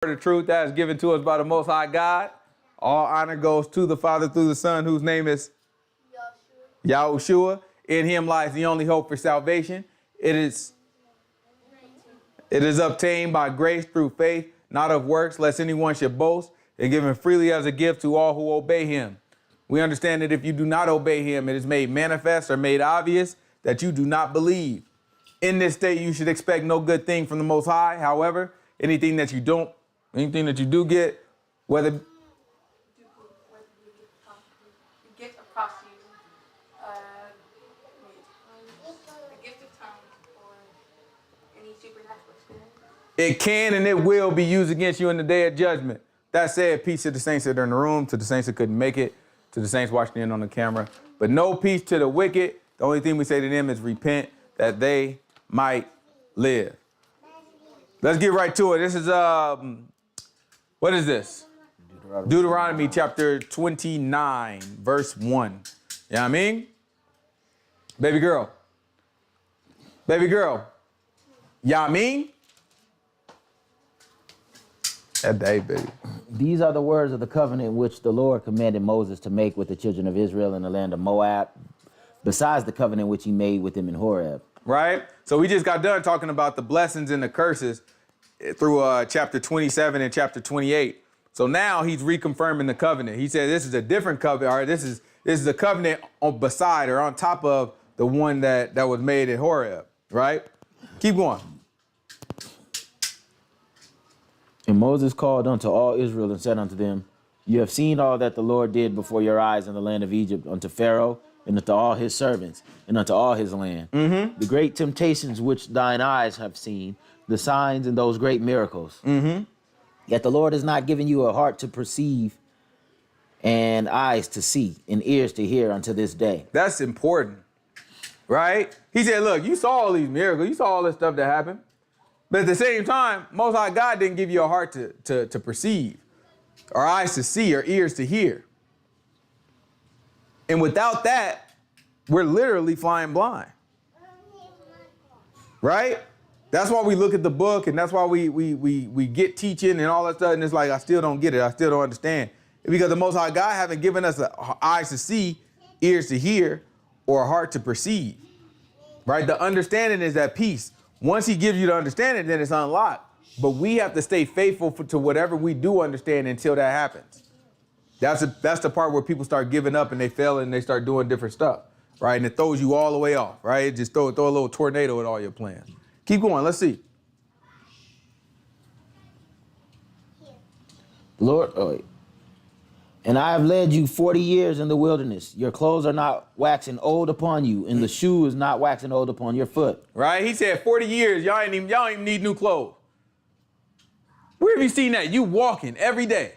The truth that is given to us by the Most High God. All honor goes to the Father through the Son, whose name is Yahushua. In him lies the only hope for salvation. It is obtained by grace through faith, not of works, lest anyone should boast, and given freely as a gift to all who obey him. We understand that if you do not obey him, it is made manifest or made obvious that you do not believe. In this state, you should expect no good thing from the Most High. However, anything that you do get, whether you get a prophecy, a gift of tongues, or any supernatural experience, it can and it will be used against you in the day of judgment. That said, peace to the saints that are in the room, to the saints that couldn't make it, to the saints watching in on the camera. But no peace to the wicked. The only thing we say to them is repent that they might live. Let's get right to it. This is what is this? Deuteronomy chapter 29, verse 1. You know what I mean? Baby girl. Baby girl. You know what I mean? That day, baby. These are the words of the covenant which the Lord commanded Moses to make with the children of Israel in the land of Moab, besides the covenant which he made with them in Horeb. Right? So we just got done talking about the blessings and the curses through chapter 27 and chapter 28. So now he's reconfirming the covenant. He said this is a different covenant, or this is a covenant beside or on top of the one that was made at Horeb, right? Keep going. And Moses called unto all Israel and said unto them, You have seen all that the Lord did before your eyes in the land of Egypt unto Pharaoh and unto all his servants and unto all his land. The great temptations which thine eyes have seen, the signs and those great miracles. Yet the Lord has not given you a heart to perceive and eyes to see and ears to hear unto this day. That's important, right? He said, look, you saw all these miracles. You saw all this stuff that happened. But at the same time, Most High God didn't give you a heart to perceive, or eyes to see, or ears to hear. And without that, we're literally flying blind. Right? That's why we look at the book, and that's why we get teaching and all that stuff, and it's like, I still don't get it. I still don't understand. Because the Most High God haven't given us eyes to see, ears to hear, or a heart to perceive. Right? The understanding is that peace. Once he gives you the understanding, then it's unlocked. But we have to stay faithful to whatever we do understand until that happens. That's the part where people start giving up and they fail and they start doing different stuff, right? And it throws you all the way off, right? It just throw a little tornado at all your plans. Keep going. Let's see. Lord, and I have led you 40 years in the wilderness. Your clothes are not waxing old upon you, and the shoe is not waxing old upon your foot. Right? He said 40 years, y'all ain't even need new clothes. Where have you seen that? You walking every day.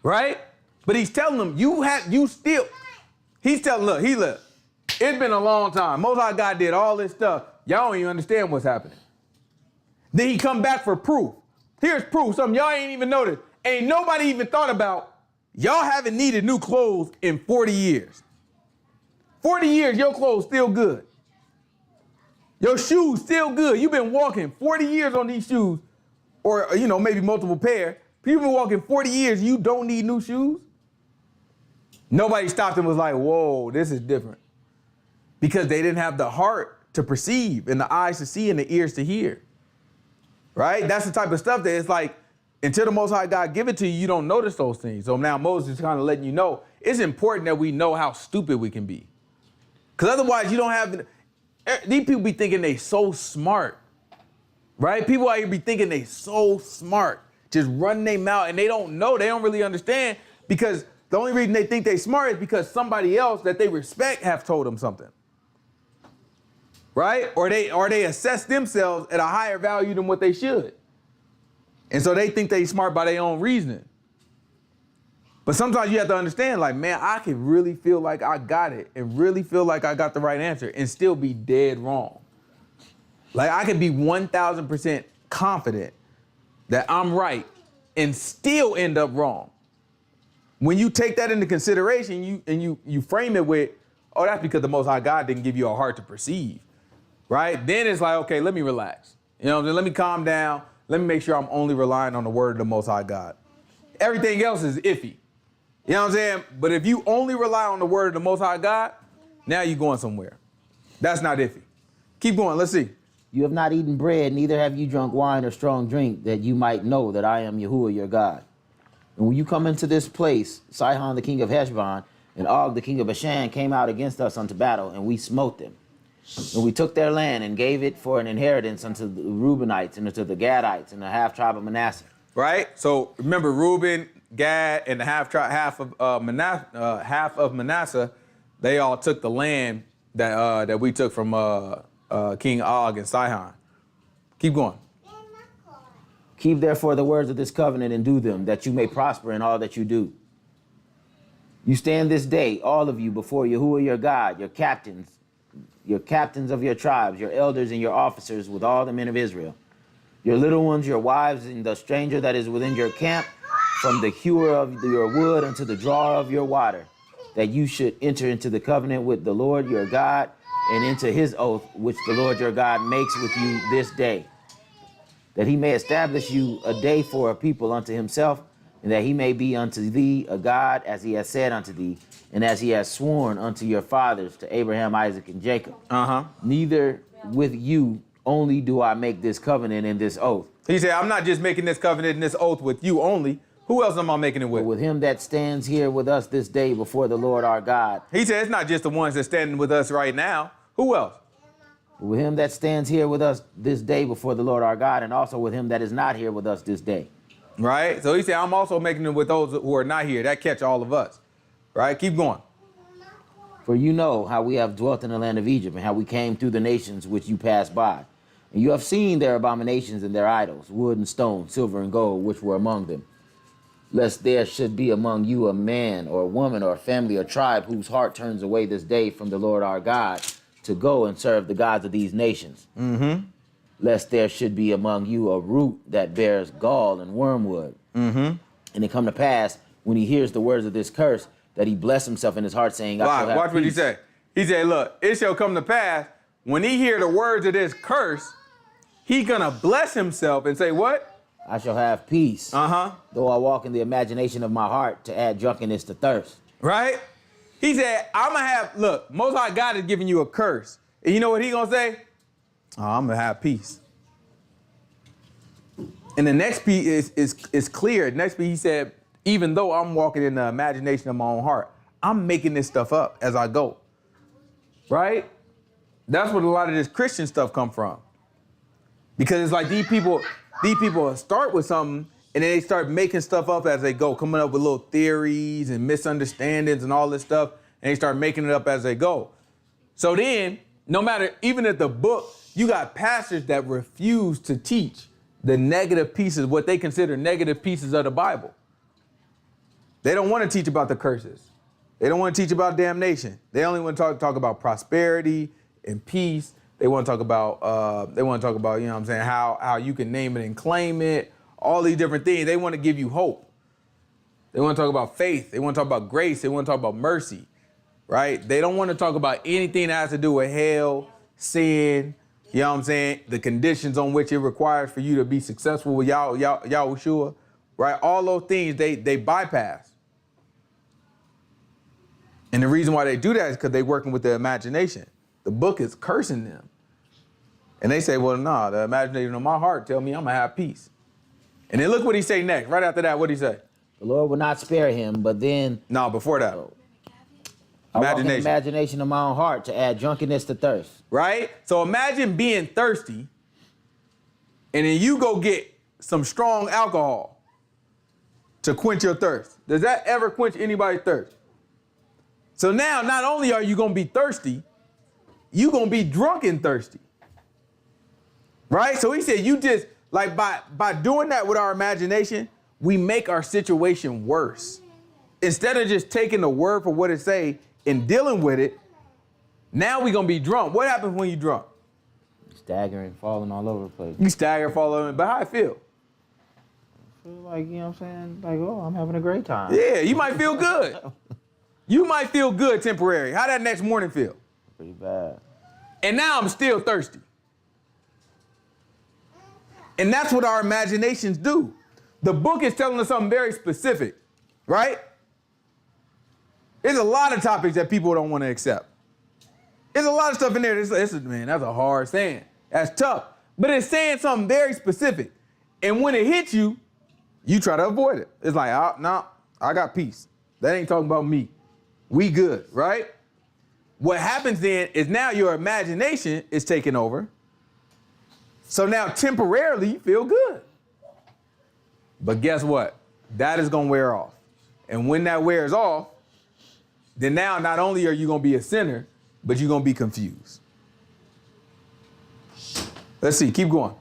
Right? But he's telling them, he's telling, look, it's been a long time. Most High God did all this stuff. Y'all don't even understand what's happening. Then he come back for proof. Here's proof, something y'all ain't even noticed. Ain't nobody even thought about. Y'all haven't needed new clothes in 40 years. 40 years, your clothes still good. Your shoes still good. You've been walking 40 years on these shoes, or, maybe multiple pair. You've been walking 40 years, you don't need new shoes? Nobody stopped and was like, whoa, this is different. Because they didn't have the heart to perceive and the eyes to see and the ears to hear. Right? That's the type of stuff that it's like, until the Most High God give it to you, you don't notice those things. So now Moses is kind of letting you know, it's important that we know how stupid we can be. Because otherwise you don't have, these people be thinking they so smart, right? People out here be thinking they so smart, just running their mouth, and they don't know, they don't really understand, because the only reason they think they smart is because somebody else that they respect have told them something. Right? Or they assess themselves at a higher value than what they should. And so they think they smart by their own reasoning. But sometimes you have to understand, like, man, I can really feel like I got it and really feel like I got the right answer and still be dead wrong. Like, I can be 1,000% confident that I'm right and still end up wrong. When you take that into consideration, you frame it with, oh, that's because the Most High God didn't give you a heart to perceive, right? Then it's like, okay, let me relax. You know what I'm saying? Let me calm down. let me make sure I'm only relying on the word of the Most High God. Everything else is iffy. You know what I'm saying? But if you only rely on the word of the Most High God, now you're going somewhere. That's not iffy. Keep going. Let's see. You have not eaten bread, neither have you drunk wine or strong drink, that you might know that I am Yahuwah your God. And when you come into this place, Sihon the king of Heshbon and Og the king of Bashan came out against us unto battle, and we smote them. And we took their land and gave it for an inheritance unto the Reubenites and unto the Gadites and the half tribe of Manasseh. Right? So remember, Reuben, Gad, and the half of Manasseh, they all took the land that we took from King Og and Sihon. Keep going. Keep therefore the words of this covenant and do them, that you may prosper in all that you do. You stand this day, all of you, before Yahuwah your God, your captains of your tribes, your elders and your officers, with all the men of Israel, your little ones, your wives, and the stranger that is within your camp, from the hewer of your wood unto the drawer of your water, that you should enter into the covenant with the Lord your God, and into his oath, which the Lord your God makes with you this day, that he may establish you a day for a people unto himself, and that he may be unto thee a God, as he has said unto thee, and as he has sworn unto your fathers, to Abraham, Isaac, and Jacob. Neither with you only do I make this covenant and this oath. He said, I'm not just making this covenant and this oath with you only. Who else am I making it with? But with him that stands here with us this day before the Lord our God. He said, it's not just the ones that standing with us right now. Who else? With him that stands here with us this day before the Lord our God, and also with him that is not here with us this day. Right? So he said, I'm also making it with those who are not here. That catch all of us. Right? Keep going. For you know how we have dwelt in the land of Egypt, and how we came through the nations which you passed by. And you have seen their abominations and their idols, wood and stone, silver and gold, which were among them. Lest there should be among you a man or a woman or a family or tribe whose heart turns away this day from the Lord our God to go and serve the gods of these nations. Lest there should be among you a root that bears gall and wormwood. And it come to pass, when he hears the words of this curse, that he bless himself in his heart, saying, I shall have Watch what he peace. said. He said, look, it shall come to pass, when he hear the words of this curse, he gonna bless himself and say what? I shall have peace. Though I walk in the imagination of my heart to add drunkenness to thirst. Right? He said, I'm gonna have, look, Most High God is giving you a curse. And you know what he gonna say? Oh, I'm gonna have peace. And the next piece is clear. The next piece, he said, even though I'm walking in the imagination of my own heart, I'm making this stuff up as I go. Right? That's where a lot of this Christian stuff come from. Because it's like these people start with something and then they start making stuff up as they go, coming up with little theories and misunderstandings and all this stuff, and they start making it up as they go. So then, no matter, even at the book, you got pastors that refuse to teach the negative pieces, what they consider negative pieces of the Bible. They don't want to teach about the curses. They don't want to teach about damnation. They only want to talk about prosperity and peace. They want to talk about, you know what I'm saying, how you can name it and claim it, all these different things. They want to give you hope. They want to talk about faith. They want to talk about grace. They want to talk about mercy, right? They don't want to talk about anything that has to do with hell, sin, you know what I'm saying, the conditions on which it requires for you to be successful with Yahushua, right? All those things they bypass. And the reason why they do that is because they're working with their imagination. The book is cursing them. And they say, well, no, the imagination of my heart tell me I'm going to have peace. And then look what he say next. Right after that, what he say? The Lord will not spare him, but then... No, before that. I walk in the imagination of my own heart to add drunkenness to thirst. Right? So imagine being thirsty, and then you go get some strong alcohol to quench your thirst. Does that ever quench anybody's thirst? So now, not only are you going to be thirsty, you're going to be drunk and thirsty. Right? So he said, you just, like by doing that with our imagination, we make our situation worse. Instead of just taking the word for what it say and dealing with it, now we're going to be drunk. What happens when you're drunk? Staggering, falling all over the place. You stagger, fall over, but how I feel? I feel like, you know what I'm saying? Like, oh, I'm having a great time. Yeah, you might feel good. You might feel good temporary. How that next morning feel? Pretty bad. And now I'm still thirsty. And that's what our imaginations do. The book is telling us something very specific, right? There's a lot of topics that people don't want to accept. There's a lot of stuff in there. Man, that's a hard saying. That's tough. But it's saying something very specific. And when it hits you, you try to avoid it. It's like, no, I got peace. That ain't talking about me. We good, right? What happens then is now your imagination is taking over. So now temporarily you feel good. But guess what? That is going to wear off. And when that wears off, then now not only are you going to be a sinner, but you're going to be confused. Let's see, keep going.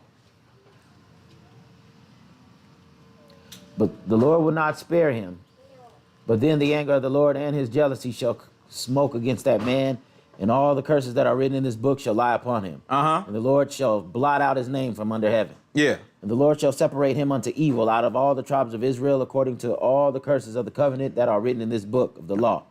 But the Lord will not spare him. But then the anger of the Lord and his jealousy shall smoke against that man, and all the curses that are written in this book shall lie upon him. And the Lord shall blot out his name from under heaven. Yeah. And the Lord shall separate him unto evil out of all the tribes of Israel, according to all the curses of the covenant that are written in this book of the law.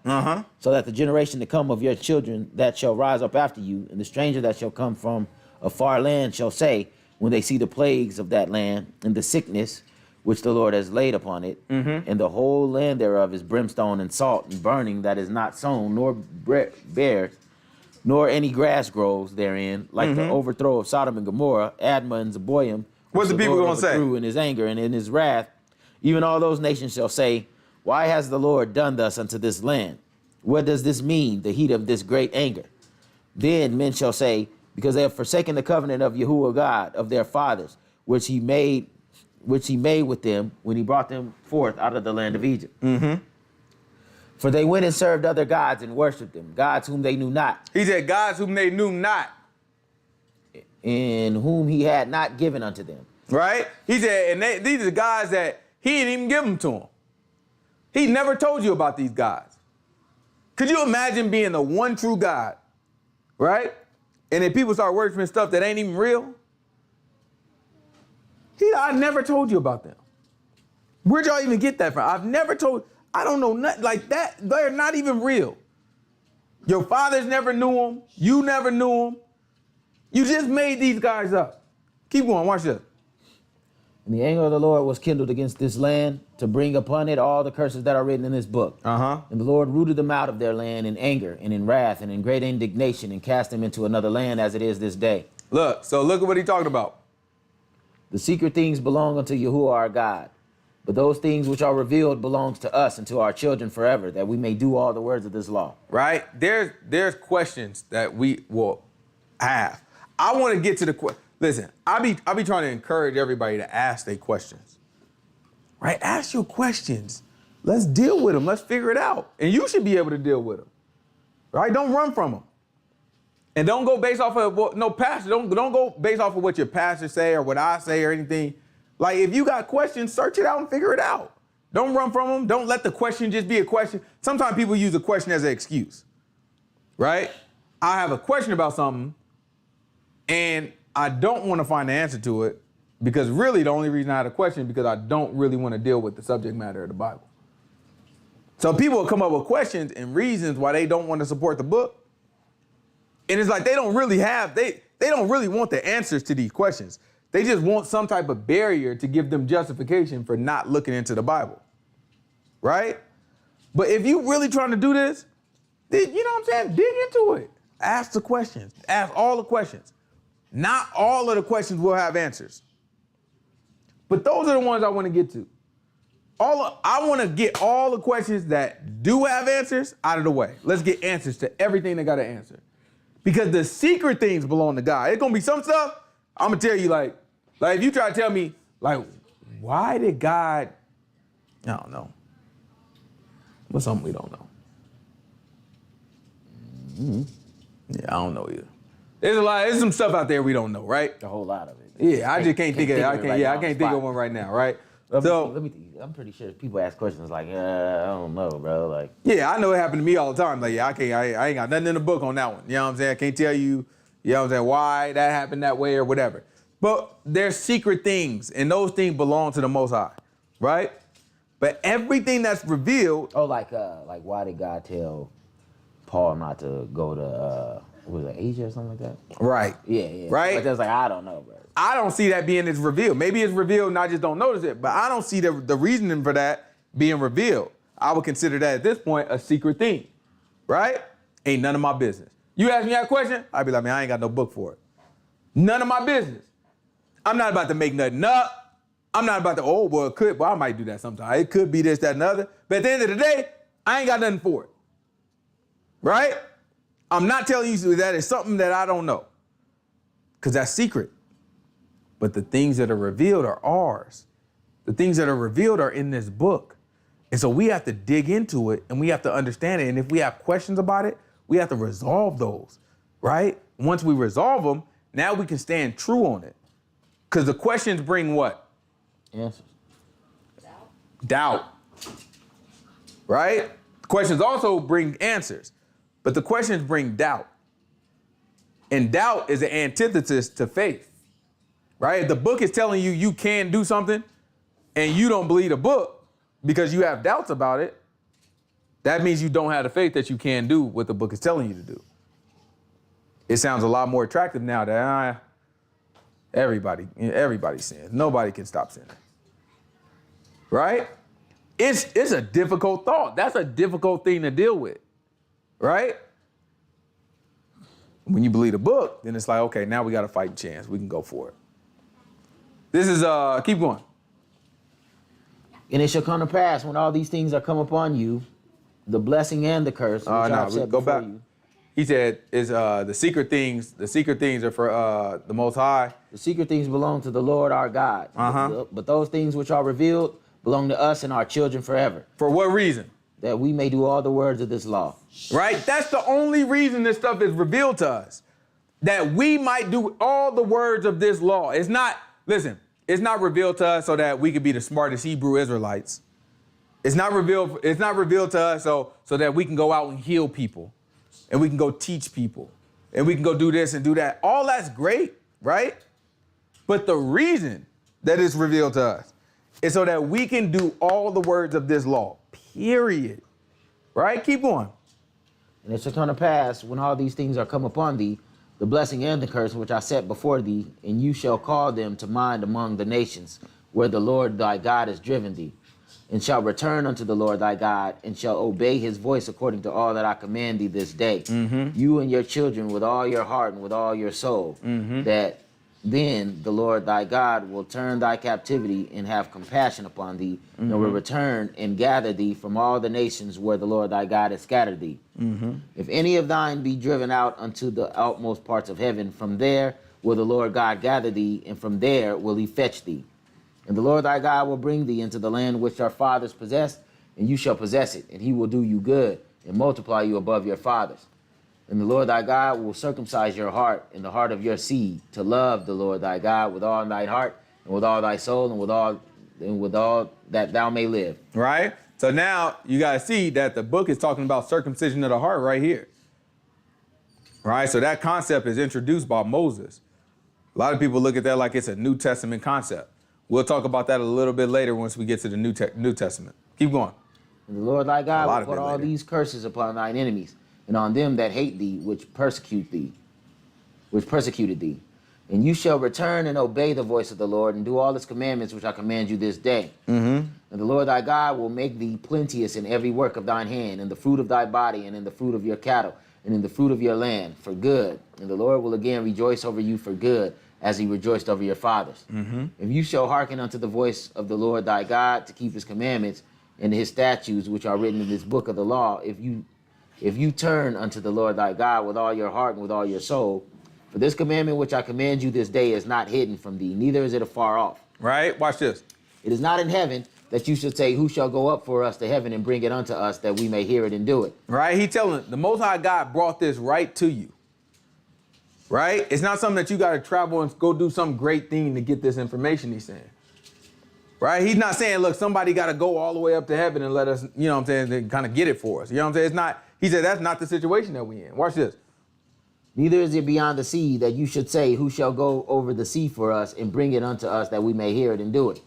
So that the generation to come of your children that shall rise up after you, and the stranger that shall come from a far land shall say, when they see the plagues of that land, and the sickness which the Lord has laid upon it, and the whole land thereof is brimstone and salt and burning, that is not sown, nor bare, nor any grass grows therein, like the overthrow of Sodom and Gomorrah, Admah and Zeboiim. What's the people going to say? In his anger and in his wrath, even all those nations shall say, why has the Lord done thus unto this land? What does this mean, the heat of this great anger? Then men shall say, because they have forsaken the covenant of Yahuwah God, of their fathers, which he made with them when he brought them forth out of the land of Egypt. For they went and served other gods and worshipped them, gods whom they knew not. He said, gods whom they knew not. And whom he had not given unto them. Right? He said, and these are guys that he didn't even give them to him. He never told you about these guys. Could you imagine being the one true God, right? And then people start worshiping stuff that ain't even real? I never told you about them. Where'd y'all even get that from? I don't know nothing like that. They're not even real. Your fathers never knew them. You never knew them. You just made these guys up. Keep going, watch this. And the anger of the Lord was kindled against this land to bring upon it all the curses that are written in this book. And the Lord rooted them out of their land in anger and in wrath and in great indignation and cast them into another land as it is this day. Look at what he's talking about. The secret things belong unto Yahuwah our God. But those things which are revealed belongs to us and to our children forever, that we may do all the words of this law. Right? There's questions that we will have. I want to get to the question. Listen, I be trying to encourage everybody to ask their questions. Right? Ask your questions. Let's deal with them. Let's figure it out. And you should be able to deal with them. Right? Don't run from them. And don't go based off of pastor. Don't go based off of what your pastor say or what I say or anything. Like, if you got questions, search it out and figure it out. Don't run from them. Don't let the question just be a question. Sometimes people use a question as an excuse, right? I have a question about something, and I don't want to find the answer to it because really the only reason I had a question is because I don't really want to deal with the subject matter of the Bible. So people will come up with questions and reasons why they don't want to support the book. And it's like they don't really want the answers to these questions. They just want some type of barrier to give them justification for not looking into the Bible, right? But if you really trying to do this, then, you know what I'm saying? Dig into it. Ask the questions. Ask all the questions. Not all of the questions will have answers. But those are the ones I want to get to. I want to get all the questions that do have answers out of the way. Let's get answers to everything that got an answer. Because the secret things belong to God. It's going to be some stuff I'm going to tell you, like if you try to tell me, like, why did God, I don't know. What's something we don't know? Yeah, I don't know either. There's some stuff out there we don't know, right? A whole lot of it. Yeah, I just can't think of it. I can't think of one right now, right? I'm pretty sure people ask questions like, I don't know, bro. Like, yeah, I know it happened to me all the time. Like, yeah, I ain't got nothing in the book on that one. You know what I'm saying? I can't tell you, you know what I'm saying, why that happened that way or whatever. But there's secret things, and those things belong to the Most High, right? But everything that's revealed. like why did God tell Paul not to go to was it Asia or something like that? Right. Yeah. Right? But that's like, I don't know, bro. I don't see that being as revealed. Maybe it's revealed and I just don't notice it, but I don't see the reasoning for that being revealed. I would consider that at this point a secret thing, right? Ain't none of my business. You ask me that question, I'd be like, man, I ain't got no book for it. None of my business. I'm not about to make nothing up. I'm not about to, oh, well, it could, well, I might do that sometime. It could be this, that, and the other. But at the end of the day, I ain't got nothing for it, right? I'm not telling you that it's something that I don't know, because that's secret. But the things that are revealed are ours. The things that are revealed are in this book. And so we have to dig into it and we have to understand it. And if we have questions about it, we have to resolve those, right? Once we resolve them, now we can stand true on it. Because the questions bring what? Answers. Doubt. Right? Questions also bring answers, but the questions bring doubt. And doubt is an antithesis to faith, right? If the book is telling you you can do something and you don't believe the book because you have doubts about it, that means you don't have the faith that you can do what the book is telling you to do. It sounds a lot more attractive now that everybody sins. Nobody can stop sinning. Right? It's a difficult thought. That's a difficult thing to deal with. Right? When you believe the book, then it's like, okay, now we got a fighting chance. We can go for it. This is, keep going. And it shall come to pass when all these things are come upon you, the blessing and the curse, which I have said go before back. you. He said, "Is the secret things are for the Most High." The secret things belong to the Lord our God. But those things which are revealed belong to us and our children forever. For what reason? That we may do all the words of this law. Right? That's the only reason this stuff is revealed to us. That we might do all the words of this law. It's not revealed to us so that we could be the smartest Hebrew Israelites. It's not revealed to us so that we can go out and heal people. And we can go teach people. And we can go do this and do that. All that's great, right? But the reason that it's revealed to us is so that we can do all the words of this law, period. Right? Keep going. And it shall come to pass, when all these things are come upon thee, the blessing and the curse which I set before thee, and you shall call them to mind among the nations, where the Lord thy God has driven thee, and shall return unto the Lord thy God, and shall obey his voice according to all that I command thee this day, you and your children with all your heart and with all your soul, that then the Lord thy God will turn thy captivity and have compassion upon thee, and will return and gather thee from all the nations where the Lord thy God has scattered thee. If any of thine be driven out unto the outmost parts of heaven, from there will the Lord God gather thee, and from there will he fetch thee. And the Lord thy God will bring thee into the land which our fathers possessed, and you shall possess it, and he will do you good, and multiply you above your fathers. And the Lord thy God will circumcise your heart and the heart of your seed, to love the Lord thy God with all thy heart, and with all thy soul, and with all that thou may live. Right? So now you got to see that the book is talking about circumcision of the heart right here. Right? So that concept is introduced by Moses. A lot of people look at that like it's a New Testament concept. We'll talk about that a little bit later once we get to the New Testament. Keep going. And the Lord thy God will put all these curses upon thine enemies, and on them that hate thee, which persecuted thee. And you shall return and obey the voice of the Lord, and do all his commandments which I command you this day. And the Lord thy God will make thee plenteous in every work of thine hand, in the fruit of thy body, and in the fruit of your cattle, and in the fruit of your land, for good. And the Lord will again rejoice over you for good, as he rejoiced over your fathers. If you shall hearken unto the voice of the Lord thy God, to keep his commandments and his statutes which are written in this book of the law, if you turn unto the Lord thy God with all your heart and with all your soul, for this commandment which I command you this day is not hidden from thee, neither is it afar off. Right? Watch this. It is not in heaven, that you should say, who shall go up for us to heaven and bring it unto us, that we may hear it and do it. Right? He telling the Most High God brought this right to you. Right? It's not something that you got to travel and go do some great thing to get this information, he's saying. Right? He's not saying, look, somebody got to go all the way up to heaven and let us, you know what I'm saying, kind of get it for us. You know what I'm saying? It's not, he said, that's not the situation that we in. Watch this. Neither is it beyond the sea, that you should say, who shall go over the sea for us and bring it unto us, that we may hear it and do it.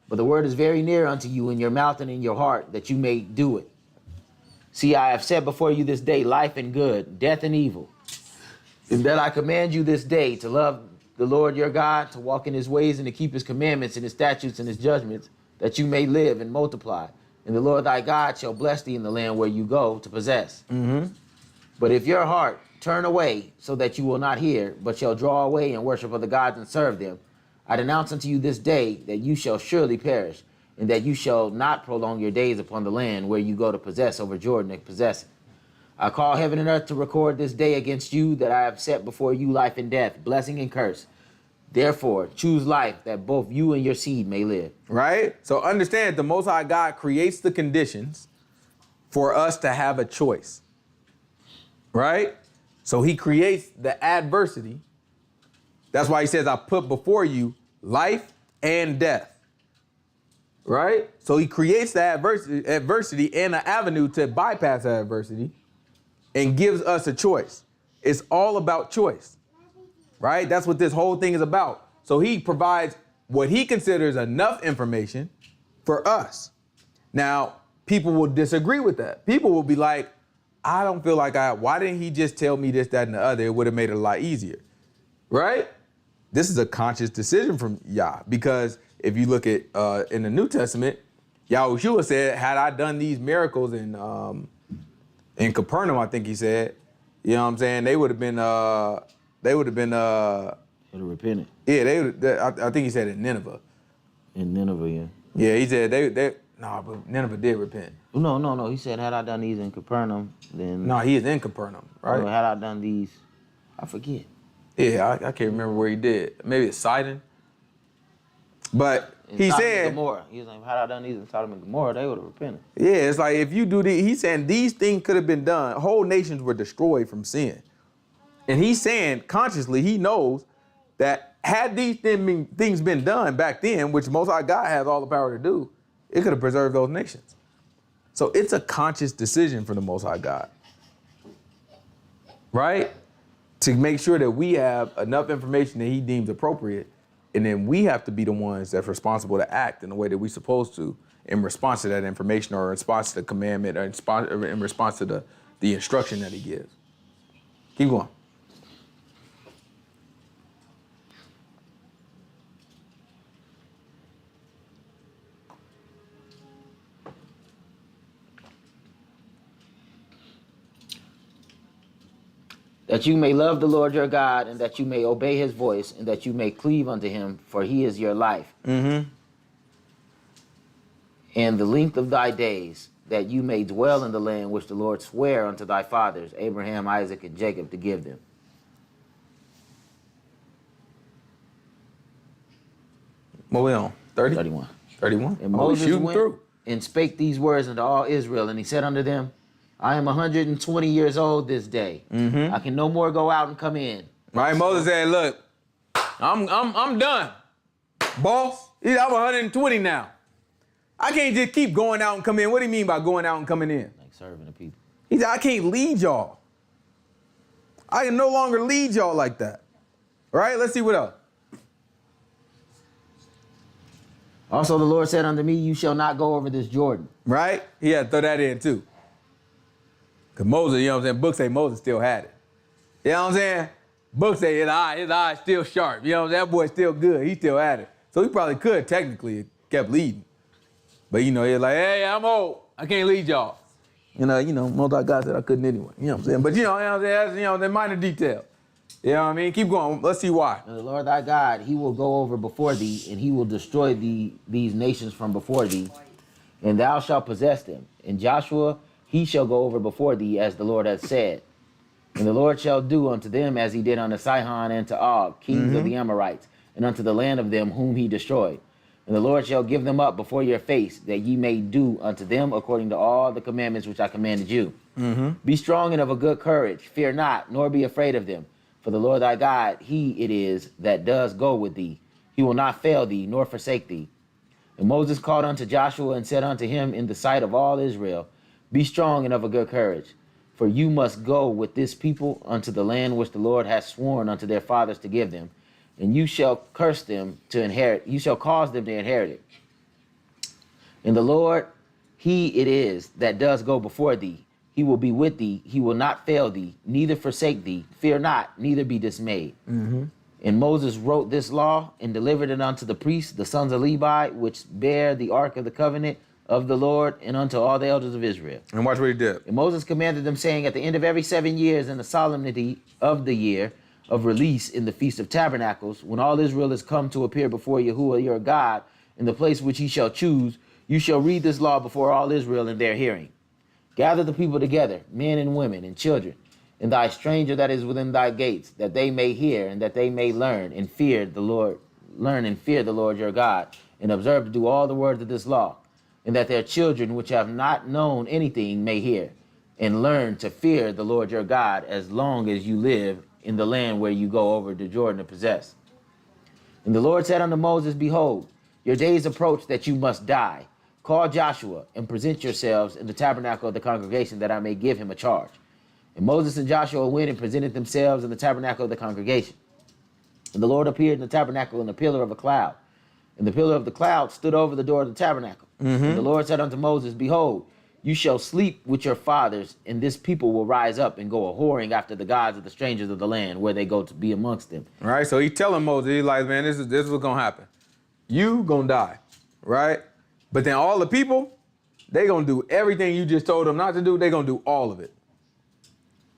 But the word is very near unto you, in your mouth and in your heart, that you may do it. See, I have set before you this day life and good, death and evil. And that I command you this day to love the Lord your God, to walk in his ways and to keep his commandments and his statutes and his judgments, that you may live and multiply. And the Lord thy God shall bless thee in the land where you go to possess. But if your heart turn away so that you will not hear, but shall draw away and worship other gods and serve them, I denounce unto you this day that you shall surely perish, and that you shall not prolong your days upon the land where you go to possess over Jordan and possess it. I call heaven and earth to record this day against you that I have set before you life and death, blessing and curse. Therefore, choose life that both you and your seed may live. Right? So understand the Most High God creates the conditions for us to have a choice. Right? So he creates the adversity. That's why he says, I put before you life and death. Right? So he creates the adversity and an avenue to bypass that adversity and gives us a choice. It's all about choice. Right? That's what this whole thing is about. So he provides what he considers enough information for us. Now, people will disagree with that. People will be like, I don't feel like why didn't he just tell me this, that, and the other? It would have made it a lot easier. Right? This is a conscious decision from Yah, because if you look at in the New Testament, Yahushua said, had I done these miracles in Capernaum, I think he said, you know what I'm saying, they would have been repented. Yeah, I think he said in Nineveh. In Nineveh, yeah. Yeah, he said but Nineveh did repent. No. He said, had I done these in Capernaum, then... No, he is in Capernaum, right? Had I done these... I forget. Yeah, I can't remember where he did. Maybe it's Sidon. But he said... Gomorrah. He was like, had I done these in Sodom and Gomorrah, they would have repented. Yeah, it's like if you do these... He's saying these things could have been done. Whole nations were destroyed from sin. And he's saying consciously, he knows that had these things been done back then, which Most High God has all the power to do, it could have preserved those nations. So it's a conscious decision for the Most High God, right? To make sure that we have enough information that he deems appropriate, and then we have to be the ones that's responsible to act in the way that we're supposed to in response to that information, or in response to the commandment, or in response to the instruction that he gives. Keep going. That you may love the Lord your God, and that you may obey his voice, and that you may cleave unto him, for he is your life. And the length of thy days, that you may dwell in the land which the Lord sware unto thy fathers, Abraham, Isaac, and Jacob, to give them. What we on? 30? 31. 31? And Moses went and spake these words unto all Israel, and he said unto them, I am 120 years old this day. I can no more go out and come in. Right, Moses said, look, I'm done. Boss, I'm 120 now. I can't just keep going out and coming in. What do you mean by going out and coming in? Like serving the people. He said, I can't lead y'all. I can no longer lead y'all like that. Right? Let's see what else. Also the Lord said unto me, you shall not go over this Jordan. Right? He had to throw that in too. Because Moses, you know what I'm saying? Book say Moses still had it. You know what I'm saying? Book say his eye still sharp. You know what I'm saying? That boy's still good. He still had it. So he probably could technically kept leading. But he was like, hey, I'm old. I can't lead y'all. Most God said I couldn't anyway. You know what I'm saying? But you know what I'm saying? That's, the minor detail. You know what I mean? Keep going. Let's see why. And the Lord thy God, he will go over before thee, and he will destroy these nations from before thee, and thou shalt possess them. And Joshua, he shall go over before thee, as the Lord hath said. And the Lord shall do unto them as he did unto Sihon and to Og, kings of the Amorites, and unto the land of them whom he destroyed. And the Lord shall give them up before your face, that ye may do unto them according to all the commandments which I commanded you. Be strong and of a good courage. Fear not, nor be afraid of them. For the Lord thy God, he it is that does go with thee. He will not fail thee, nor forsake thee. And Moses called unto Joshua and said unto him in the sight of all Israel, Be strong and of a good courage, for you must go with this people unto the land which the Lord hath sworn unto their fathers to give them, and you shall curse them to inherit. You shall cause them to inherit it. And the Lord, he it is that does go before thee. He will be with thee. He will not fail thee, neither forsake thee. Fear not, neither be dismayed. And Moses wrote this law and delivered it unto the priests, the sons of Levi, which bear the ark of the covenant of the Lord, and unto all the elders of Israel. And watch what he did. And Moses commanded them, saying, at the end of every 7 years, in the solemnity of the year of release in the Feast of Tabernacles, when all Israel is come to appear before Yahuwah your God, in the place which he shall choose, you shall read this law before all Israel in their hearing. Gather the people together, men and women and children, and thy stranger that is within thy gates, that they may hear and that they may learn and fear the Lord your God, and observe to do all the words of this law, and that their children which have not known anything may hear, and learn to fear the Lord your God as long as you live in the land where you go over to Jordan to possess. And the Lord said unto Moses, behold, your days approach that you must die. Call Joshua and present yourselves in the tabernacle of the congregation, that I may give him a charge. And Moses and Joshua went and presented themselves in the tabernacle of the congregation. And the Lord appeared in the tabernacle in a pillar of a cloud. And the pillar of the cloud stood over the door of the tabernacle. And the Lord said unto Moses, behold, you shall sleep with your fathers, and this people will rise up and go a-whoring after the gods of the strangers of the land, where they go to be amongst them. Right? So he's telling Moses, he's like, man, this is what's going to happen. You going to die, right? But then all the people, they going to do everything you just told them not to do. They going to do all of it.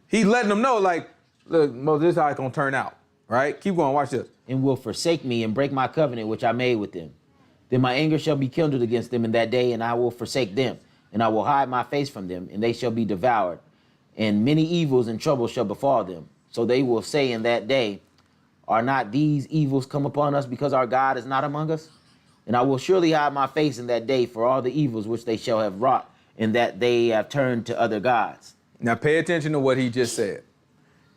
He's letting them know, like, look, Moses, this is how it's going to turn out, right? Keep going, watch this. And will forsake me and break my covenant which I made with them. Then my anger shall be kindled against them in that day, and I will forsake them, and I will hide my face from them, and they shall be devoured, and many evils and troubles shall befall them. So they will say in that day, are not these evils come upon us because our God is not among us? And I will surely hide my face in that day for all the evils which they shall have wrought, in that they have turned to other gods. Now pay attention to what he just said.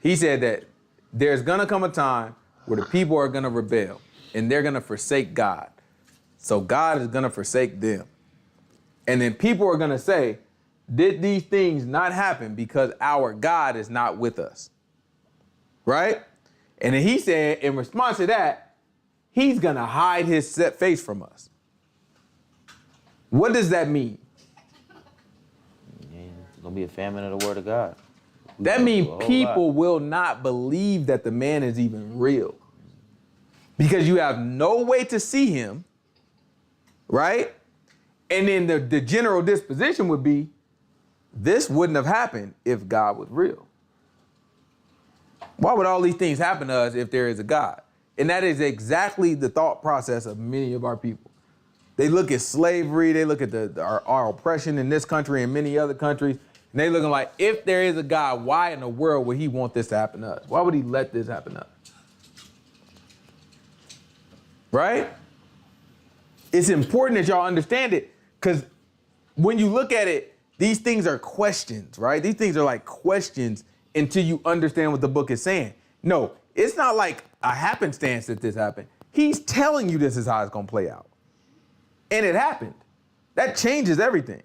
He said that there's going to come a time where the people are going to rebel and they're going to forsake God. So God is going to forsake them. And then people are going to say, did these things not happen because our God is not with us? Right? And then he said, in response to that, he's going to hide his set face from us. What does that mean? It's going to be a famine of the word of God. That means people will not believe that the man is even real. Because you have no way to see him, right? And then the general disposition would be, this wouldn't have happened if God was real. Why would all these things happen to us if there is a God? And that is exactly the thought process of many of our people. They look at slavery, they look at our oppression in this country and many other countries, and they looking like, if there is a God, why in the world would he want this to happen to us? Why would he let this happen to us? Right? It's important that y'all understand it, because when you look at it, these things are questions, right? These things are like questions until you understand what the book is saying. No, it's not like a happenstance that this happened. He's telling you this is how it's going to play out. And it happened. That changes everything.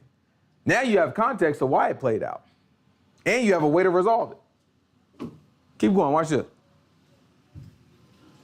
Now you have context of why it played out. And you have a way to resolve it. Keep going, watch this.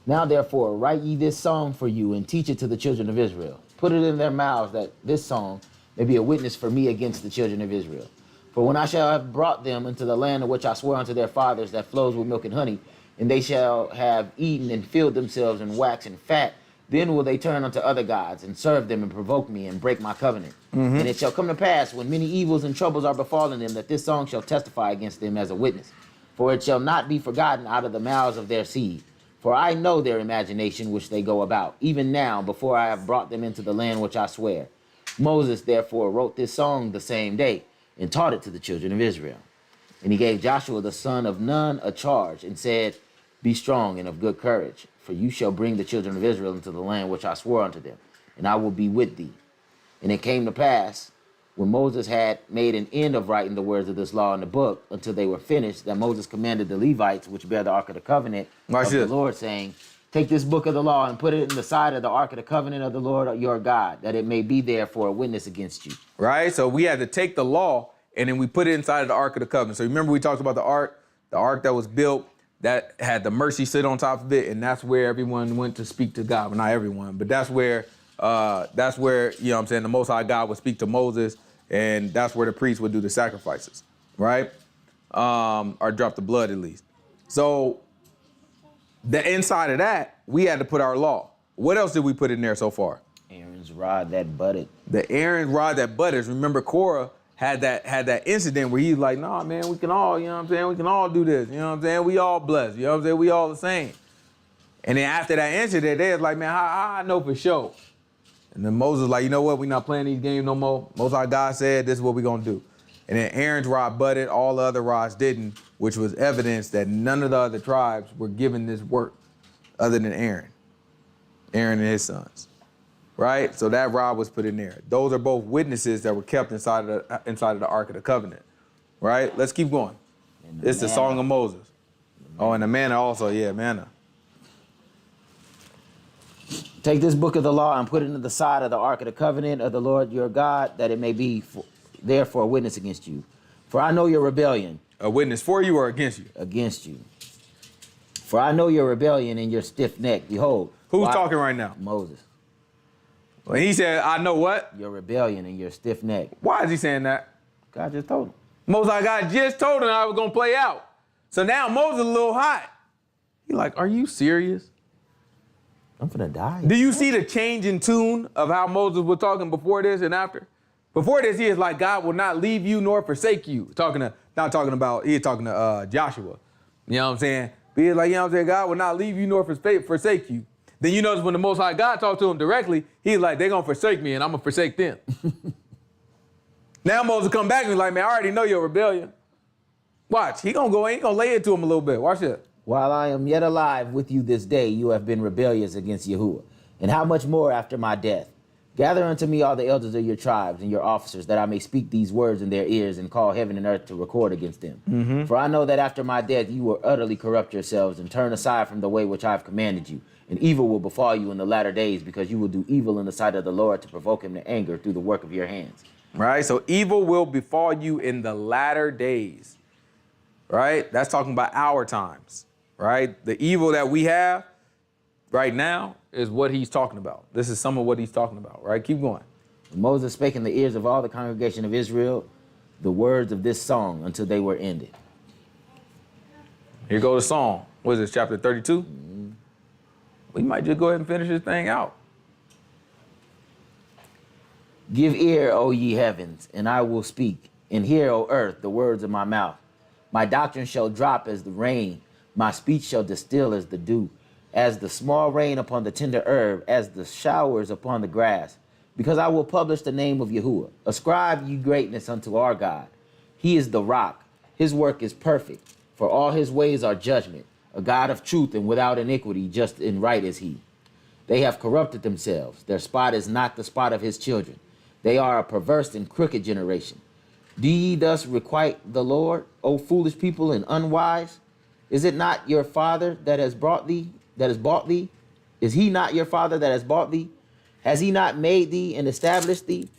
Now therefore, write ye this song for you, and teach it to the children of Israel. Put it in their mouths, that this song may be a witness for me against the children of Israel. For when I shall have brought them into the land of which I swore unto their fathers, that flows with milk and honey, and they shall have eaten and filled themselves in wax and fat, then will they turn unto other gods and serve them and provoke me and break my covenant. And it shall come to pass, when many evils and troubles are befallen them, that this song shall testify against them as a witness. For it shall not be forgotten out of the mouths of their seed. For I know their imagination which they go about, even now, before I have brought them into the land which I swear. Moses therefore wrote this song the same day, and taught it to the children of Israel. And he gave Joshua the son of Nun a charge, and said, be strong and of good courage, for you shall bring the children of Israel into the land which I swore unto them, and I will be with thee. And it came to pass, when Moses had made an end of writing the words of this law in the book, until they were finished, that Moses commanded the Levites, which bear the ark of the covenant of the Lord, saying, take this book of the law and put it in the side of the ark of the covenant of the Lord your God, that it may be there for a witness against you. Right? So we had to take the law and then we put it inside of the ark of the covenant. So remember we talked about the ark that was built, that had the mercy sit on top of it, and that's where everyone went to speak to God. Well, not everyone, but that's where, you know what I'm saying, the Most High God would speak to Moses, and that's where the priests would do the sacrifices. right? Or drop the blood at least. So the inside of that, we had to put our law. What else did we put in there so far? Aaron's rod that budded. The Aaron's rod that butters. Remember, Korah had that incident where he's like, nah, man, we can all, you know what I'm saying? We can all do this. You know what I'm saying? We all blessed. You know what I'm saying? We all the same. And then after that incident, they was like, man, how I know for sure? And then Moses was like, you know what? We're not playing these games no more. Most High God said, this is what we're going to do. And then Aaron's rod budded, all the other rods didn't, which was evidence that none of the other tribes were given this work other than Aaron and his sons, right? So that rod was put in there. Those are both witnesses that were kept inside of the Ark of the Covenant, right? Let's keep going. It's the Song of Moses. Oh, and the manna also, yeah, manna. Take this book of the law and put it into the side of the Ark of the Covenant of the Lord your God, that it may be there for a witness against you. For I know your rebellion. A witness for you or against you? Against you. For I know your rebellion and your stiff neck. Behold. Who's talking right now? Moses. Well, he said, I know what? Your rebellion and your stiff neck. Why is he saying that? God just told him. Most High God just told him how it was going to play out. So now Moses is a little hot. He like, are you serious? I'm finna die. Do you see the change in tune of how Moses was talking before this and after? Before this, he is like, God will not leave you nor forsake you. He's talking to Joshua. You know what I'm saying? But he's like, you know what I'm saying? God will not leave you nor forsake you. Then you notice when the Most High God talked to him directly, he's like, they're going to forsake me and I'm going to forsake them. Now Moses come back and he's like, man, I already know your rebellion. Watch, he going to lay it to him a little bit. Watch it. While I am yet alive with you this day, you have been rebellious against Yahuwah. And how much more after my death? Gather unto me all the elders of your tribes and your officers, that I may speak these words in their ears and call heaven and earth to record against them. Mm-hmm. For I know that after my death you will utterly corrupt yourselves and turn aside from the way which I have commanded you. And evil will befall you in the latter days, because you will do evil in the sight of the Lord to provoke him to anger through the work of your hands. Right? So evil will befall you in the latter days. Right? That's talking about our times. Right? The evil that we have right now is what he's talking about. This is some of what he's talking about, right? Keep going. Moses spake in the ears of all the congregation of Israel the words of this song until they were ended. Here goes the song. What is this, chapter 32? Mm-hmm. We might just go ahead and finish this thing out. Give ear, O ye heavens, and I will speak, and hear, O earth, the words of my mouth. My doctrine shall drop as the rain, my speech shall distill as the dew, as the small rain upon the tender herb, as the showers upon the grass. Because I will publish the name of Yahuwah. Ascribe ye greatness unto our God. He is the rock. His work is perfect, for all his ways are judgment. A God of truth and without iniquity, just and right is he. They have corrupted themselves. Their spot is not the spot of his children. They are a perverse and crooked generation. Do ye thus requite the Lord, O foolish people and unwise? Is it not your father that has bought thee? Is he not your father that has bought thee? Has he not made thee and established thee?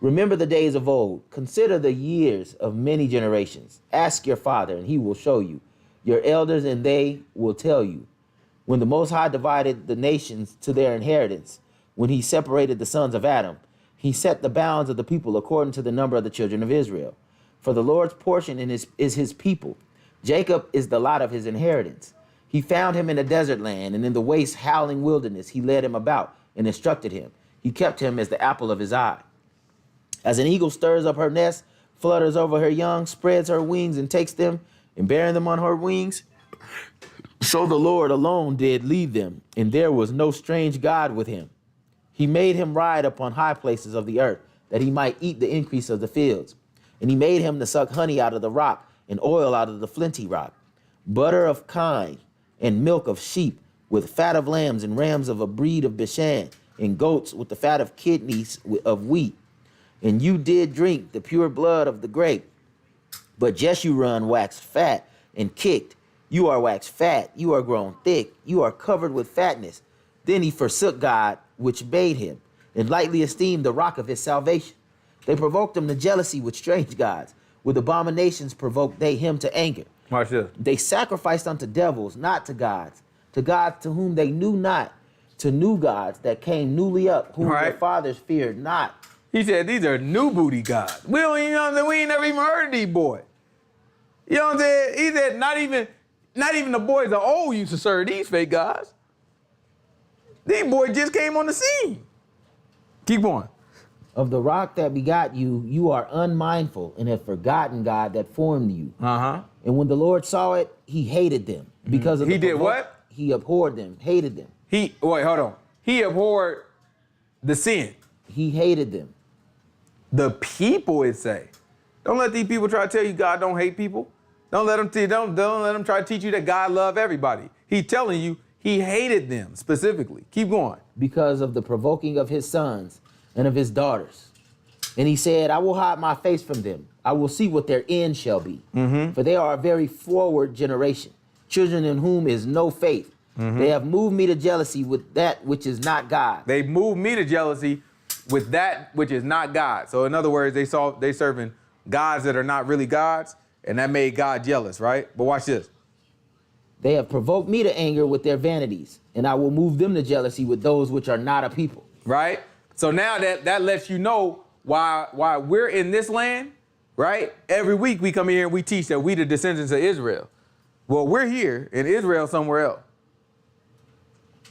Remember the days of old. Consider the years of many generations. Ask your father, and he will show you. Your elders, and they will tell you. When the Most High divided the nations to their inheritance, when he separated the sons of Adam, he set the bounds of the people according to the number of the children of Israel. For the Lord's portion is his people. Jacob is the lot of his inheritance. He found him in a desert land, and in the waste howling wilderness he led him about and instructed him. He kept him as the apple of his eye. As an eagle stirs up her nest, flutters over her young, spreads her wings and takes them, and bearing them on her wings, so the Lord alone did lead them, and there was no strange God with him. He made him ride upon high places of the earth, that he might eat the increase of the fields. And he made him to suck honey out of the rock, and oil out of the flinty rock, butter of kine, and milk of sheep, with fat of lambs and rams of a breed of Bashan, and goats with the fat of kidneys of wheat. And you did drink the pure blood of the grape. But Jeshurun waxed fat and kicked. You are waxed fat, you are grown thick, you are covered with fatness. Then he forsook God, which made him, and lightly esteemed the rock of his salvation. They provoked him to jealousy with strange gods. With abominations provoked they him to anger. Watch this. They sacrificed unto devils, not to gods to whom they knew not, to new gods that came newly up, whom their fathers feared not. He said, these are new booty gods. We ain't never even heard of these boys. You know what I'm saying? He said not even the boys of old used to serve these fake gods. These boys just came on the scene. Keep going. Of the rock that begot you, you are unmindful and have forgotten God that formed you. Uh-huh. And when the Lord saw it, he hated them because of He did what? He abhorred them, hated them. Wait, hold on. He abhorred the sin. He hated them. The people, it say. Don't let these people try to tell you God don't hate people. Don't let them don't let them try to teach you that God love everybody. He's telling you he hated them specifically. Keep going. Because of the provoking of his sons and of his daughters. And he said, I will hide my face from them. I will see what their end shall be. For they are a very forward generation, children in whom is no faith. They have moved me to jealousy with that which is not God. They moved me to jealousy with that which is not God. So in other words, they serving gods that are not really gods, and that made God jealous, right? But watch this. They have provoked me to anger with their vanities, and I will move them to jealousy with those which are not a people. Right? So now that lets you know why we're in this land, right? Every week we come here and we teach that we the descendants of Israel. Well, we're here in Israel somewhere else.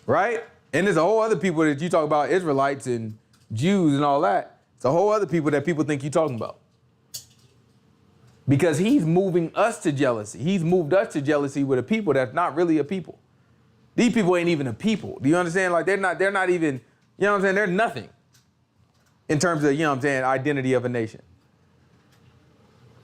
Right? And there's a whole other people that you talk about, Israelites and Jews and all that. It's a whole other people that people think you're talking about. Because he's moving us to jealousy. He's moved us to jealousy with a people that's not really a people. These people ain't even a people. Do you understand? Like they're not even, you know what I'm saying? They're nothing in terms of, you know what I'm saying, identity of a nation.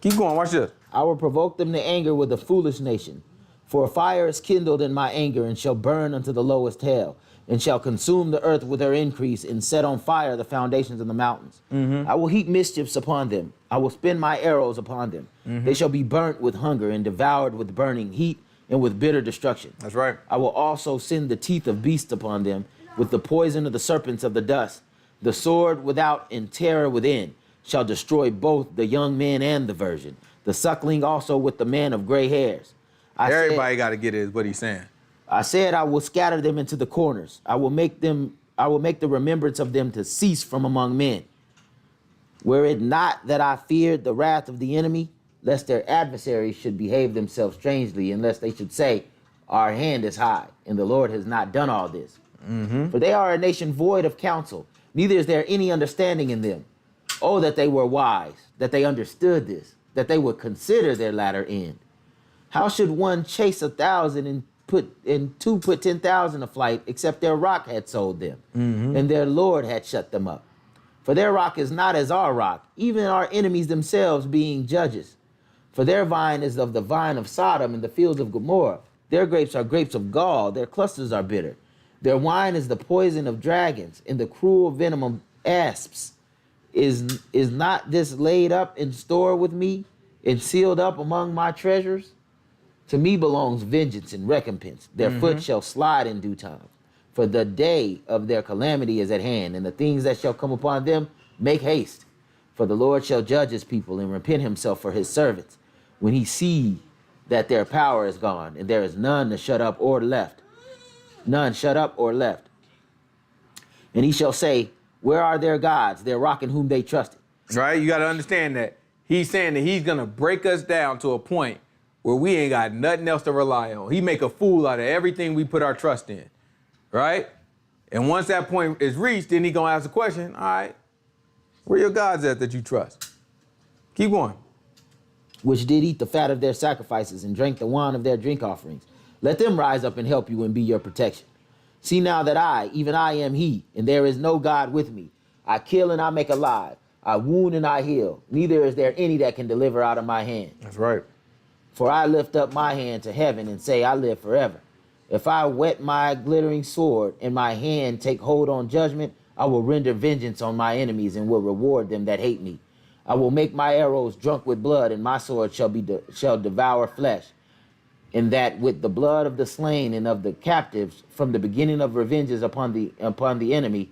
Keep going, watch this. I will provoke them to anger with a foolish nation. For a fire is kindled in my anger and shall burn unto the lowest hell, and shall consume the earth with her increase and set on fire the foundations of the mountains. I will heap mischiefs upon them. I will spin my arrows upon them. They shall be burnt with hunger and devoured with burning heat and with bitter destruction. That's right. I will also send the teeth of beasts upon them with the poison of the serpents of the dust. The sword without and terror within shall destroy both the young man and the virgin, the suckling also with the man of gray hairs. Everybody got to get it is what he's saying. I said I will scatter them into the corners. I will make the remembrance of them to cease from among men. Were it not that I feared the wrath of the enemy, lest their adversaries should behave themselves strangely, and lest they should say, our hand is high, and the Lord has not done all this. For they are a nation void of counsel, neither is there any understanding in them. Oh, that they were wise, that they understood this, that they would consider their latter end. How should one chase 1,000 and two put 10,000 aflight, except their rock had sold them, and their Lord had shut them up? For their rock is not as our rock, even our enemies themselves being judges. For their vine is of the vine of Sodom and the fields of Gomorrah. Their grapes are grapes of gall, their clusters are bitter. Their wine is the poison of dragons, and the cruel venom of asps. Is not this laid up in store with me, and sealed up among my treasures? To me belongs vengeance and recompense. Their foot shall slide in due time. For the day of their calamity is at hand, and the things that shall come upon them, make haste. For the Lord shall judge his people and repent himself for his servants, when he see that their power is gone, and there is none to shut up or left. None shut up or left. And he shall say, where are their gods, their rock in whom they trusted? Right? You got to understand that he's saying that he's going to break us down to a point where we ain't got nothing else to rely on. He make a fool out of everything we put our trust in, right? And once that point is reached, then he gonna ask the question, all right, where your gods at that you trust? Keep going. Which did eat the fat of their sacrifices and drank the wine of their drink offerings. Let them rise up and help you and be your protection. See now that I, even I am he, and there is no God with me. I kill and I make alive. I wound and I heal. Neither is there any that can deliver out of my hand. That's right. For I lift up my hand to heaven and say, I live forever. If I whet my glittering sword and my hand take hold on judgment, I will render vengeance on my enemies and will reward them that hate me. I will make my arrows drunk with blood, and my sword shall devour flesh. And that with the blood of the slain and of the captives, from the beginning of revenges upon the enemy,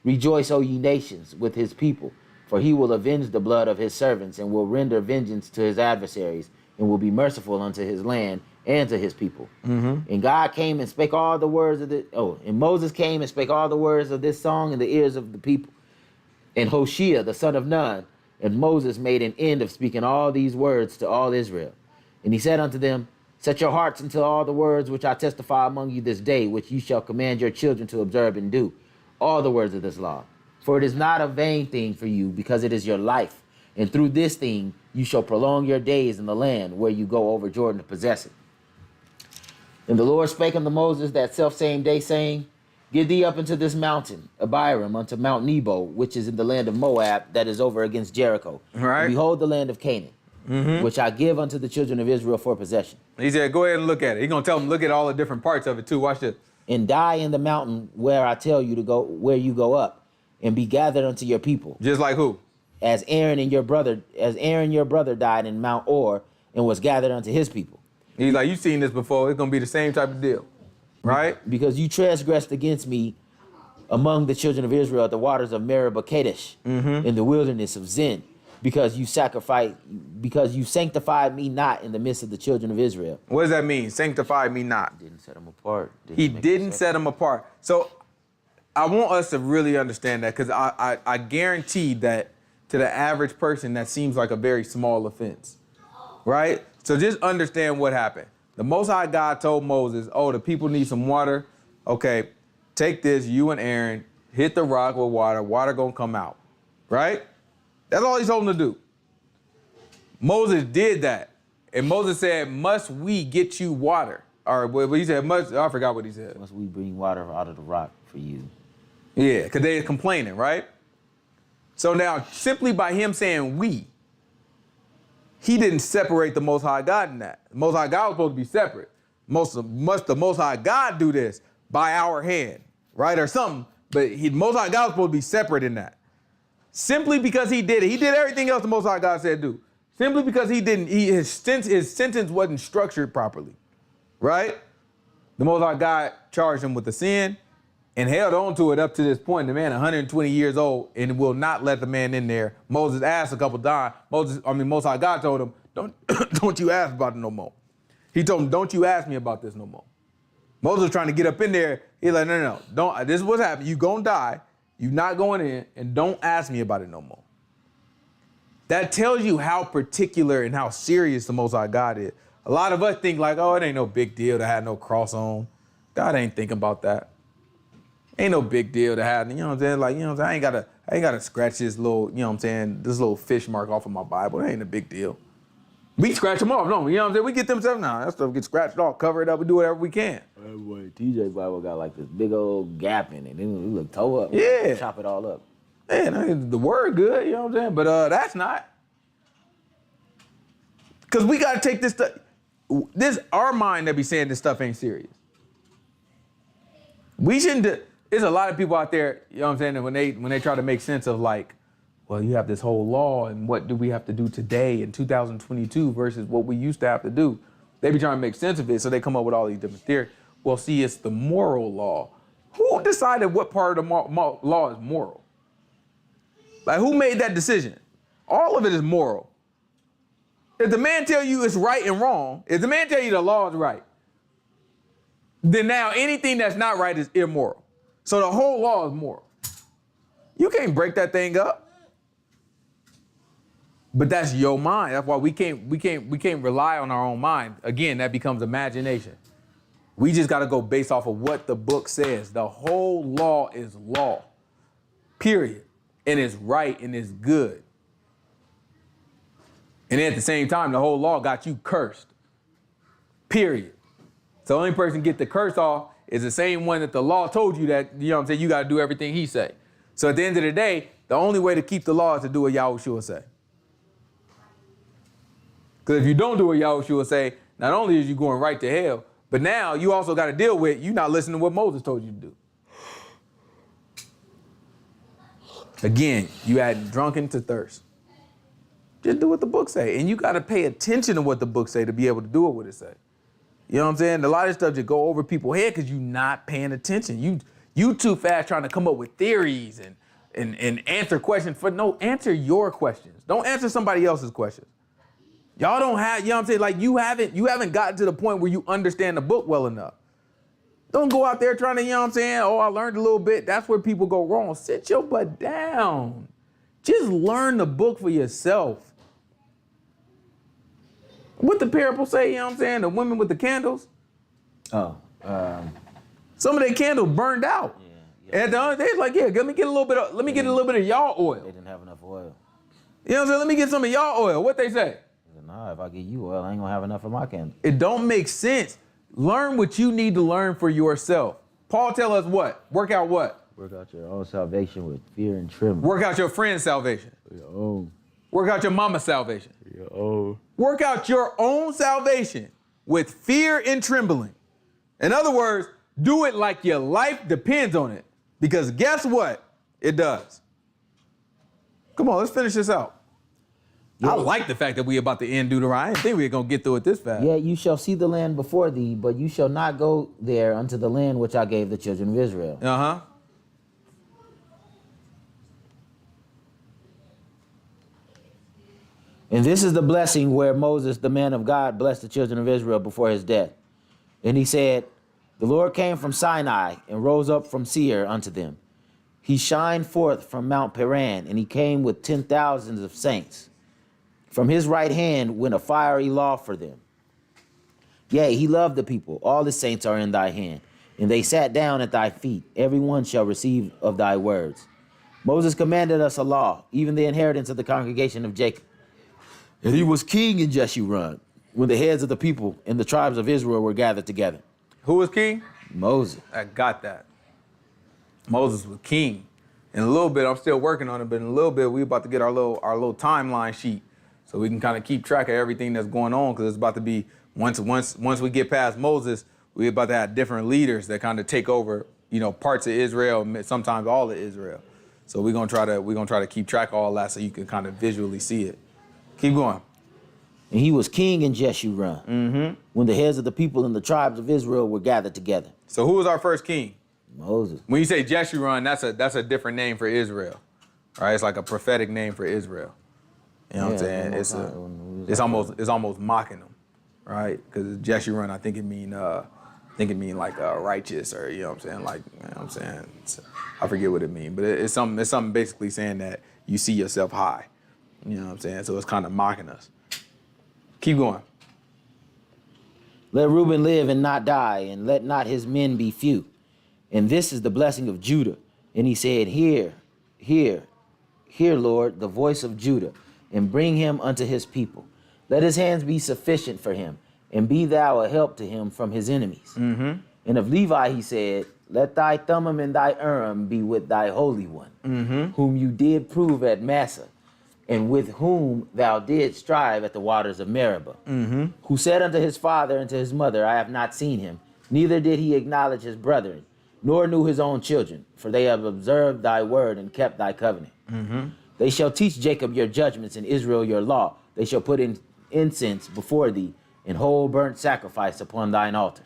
rejoice, O ye nations, with his people. For he will avenge the blood of his servants, and will render vengeance to his adversaries, and will be merciful unto his land and to his people. And God came and spake all the words of and Moses came and spake all the words of this song in the ears of the people. And Hoshea, the son of Nun, and Moses made an end of speaking all these words to all Israel. And he said unto them, set your hearts into all the words which I testify among you this day, which you shall command your children to observe and do, all the words of this law. For it is not a vain thing for you, because it is your life. And through this thing you shall prolong your days in the land where you go over Jordan to possess it. And the Lord spake unto Moses that selfsame day, saying, get thee up into this mountain, Abiram, unto Mount Nebo, which is in the land of Moab, that is over against Jericho. Right. And behold the land of Canaan, which I give unto the children of Israel for possession. He said, go ahead and look at it. He's going to tell them, look at all the different parts of it too. Watch this. And die in the mountain where I tell you to go, where you go up, and be gathered unto your people. Just like who? As Aaron your brother died in Mount Or, and was gathered unto his people. He's like, you've seen this before. It's going to be the same type of deal. Right? Because you transgressed against me among the children of Israel at the waters of Meribah Kadesh, in the wilderness of Zin, because you sanctified me not in the midst of the children of Israel. What does that mean? Sanctify me not. Didn't set them apart. He didn't set them apart. So I want us to really understand that, because I guarantee that to the average person that seems like a very small offense, right? So just understand what happened. The Most High God told Moses, oh, the people need some water. Okay, take this, you and Aaron, hit the rock with water. Water gonna come out, right? That's all he told him to do. Moses did that. And Moses said, must we get you water? Or what he said, I forgot what he said. Must we bring water out of the rock for you? Yeah, because they're complaining, right? So now, simply by him saying we, he didn't separate the Most High God in that. The Most High God was supposed to be separate. Must the Most High God do this by our hand, right? Or something. But the Most High God was supposed to be separate in that. Simply because he did it. He did everything else the Most High God said do. Simply because he didn't, his sentence wasn't structured properly, right? The Most High God charged him with the sin and held on to it up to this point. The man 120 years old and will not let the man in there. Moses asked a couple times. Most High God told him, don't you ask about it no more. He told him, don't you ask me about this no more. Moses was trying to get up in there. He's like, no, don't. This is what's happening. You gonna die. You not going in, and don't ask me about it no more. That tells you how particular and how serious the Most High God is. A lot of us think like, oh, it ain't no big deal to have no cross on. God ain't thinking about that. Ain't no big deal to have, you know what I'm saying? Like, you know what I'm saying? I ain't gotta scratch this little, you know what I'm saying, this little fish mark off of my Bible. It ain't a big deal. We scratch them off, don't we? You know what I'm saying? We get them stuff now. That stuff gets scratched off, cover it up, we do whatever we can. Oh boy, TJ Bible got like this big old gap in it. It look toe up. Yeah. Chop it all up. Man, the word good, you know what I'm saying? But that's not. Because we got to take this stuff. Our mind that be saying this stuff ain't serious. We shouldn't. There's a lot of people out there, you know what I'm saying, that when they try to make sense of like, well, you have this whole law and what do we have to do today in 2022 versus what we used to have to do. They be trying to make sense of it, so they come up with all these different theories. Well, see, it's the moral law. Who decided what part of the law is moral? Like, who made that decision? All of it is moral. If the man tell you it's right and wrong, if the man tell you the law is right, then now anything that's not right is immoral. So the whole law is moral. You can't break that thing up. But that's your mind. That's why we can't rely on our own mind. Again, that becomes imagination. We just got to go based off of what the book says. The whole law is law. Period. And it's right and it's good. And at the same time, the whole law got you cursed. Period. So the only person get the curse off is the same one that the law told you that, you know what I'm saying, you got to do everything he say. So at the end of the day, the only way to keep the law is to do what Yahushua say. Because if you don't do what Yahushua say, not only is you going right to hell, but now you also got to deal with you not listening to what Moses told you to do. Again, you add drunken to thirst. Just do what the book say. And you got to pay attention to what the book say to be able to do what it say. You know what I'm saying? A lot of stuff just go over people's head because you're not paying attention. You too fast trying to come up with theories and answer questions. Answer your questions. Don't answer somebody else's questions. Y'all don't have, you know what I'm saying? Like you haven't gotten to the point where you understand the book well enough. Don't go out there trying to, you know what I'm saying? Oh, I learned a little bit. That's where people go wrong. Sit your butt down. Just learn the book for yourself. What the parable say, you know what I'm saying? The women with the candles. Oh, Some of their candles burned out. yeah. And they're like, yeah, let me get a little bit of y'all They oil. didn't have enough oil. You know what I'm saying? Let me get some of y'all oil. What they say? He said, nah, if I give you oil, I ain't gonna have enough of my candle. It don't make sense. Learn what you need to learn for yourself. Paul tell us what? Work out what? Work out your own salvation with fear and trembling. Work out your friend's salvation. Your own. Work out your mama's salvation. Your own. Work out your own salvation with fear and trembling. In other words, do it like your life depends on it. Because guess what? It does. Come on, let's finish this out. I like the fact that we about to end Deuteronomy. I didn't think we were going to get through it this fast. Yet you shall see the land before thee, but you shall not go there unto the land which I gave the children of Israel. Uh-huh. And this is the blessing where Moses, the man of God, blessed the children of Israel before his death. And he said, the Lord came from Sinai and rose up from Seir unto them. He shined forth from Mount Paran, and he came with 10,000s of saints. From his right hand went a fiery law for them. Yea, he loved the people. All the saints are in thy hand. And they sat down at thy feet. Every one shall receive of thy words. Moses commanded us a law, even the inheritance of the congregation of Jacob. And he was king in Jeshurun, when the heads of the people and the tribes of Israel were gathered together. Who was king? Moses. I got that. Moses was king. In a little bit, I'm still working on it, but in a little bit, we about to get our little timeline sheet so we can kind of keep track of everything that's going on, because it's about to be, once we get past Moses, we're about to have different leaders that kind of take over, parts of Israel, sometimes all of Israel. So we're gonna try to keep track of all that so you can kind of visually see it. Keep going. And he was king in Jeshurun, when the heads of the people and the tribes of Israel were gathered together. So who was our first king? Moses. When you say Jeshurun, that's a different name for Israel, right? It's like a prophetic name for Israel. You know what I'm saying? It's almost mocking them, right? Because Jeshurun, I think it mean like righteous, or you know what I'm saying, like, you know what I'm saying. I forget what it means, but it's something basically saying that you see yourself high. You know what I'm saying? So it's kind of mocking us. Keep going. Let Reuben live and not die, and let not his men be few. And this is the blessing of Judah. And he said, hear, Lord, the voice of Judah, and bring him unto his people. Let his hands be sufficient for him, and be thou a help to him from his enemies. And of Levi he said, let thy Thummim and thy Urim be with thy Holy One, whom you did prove at Massa, and with whom thou didst strive at the waters of Meribah, who said unto his father and to his mother, I have not seen him, neither did he acknowledge his brethren, nor knew his own children, for they have observed thy word and kept thy covenant. They shall teach Jacob your judgments and Israel your law. They shall put in incense before thee and whole burnt sacrifice upon thine altar.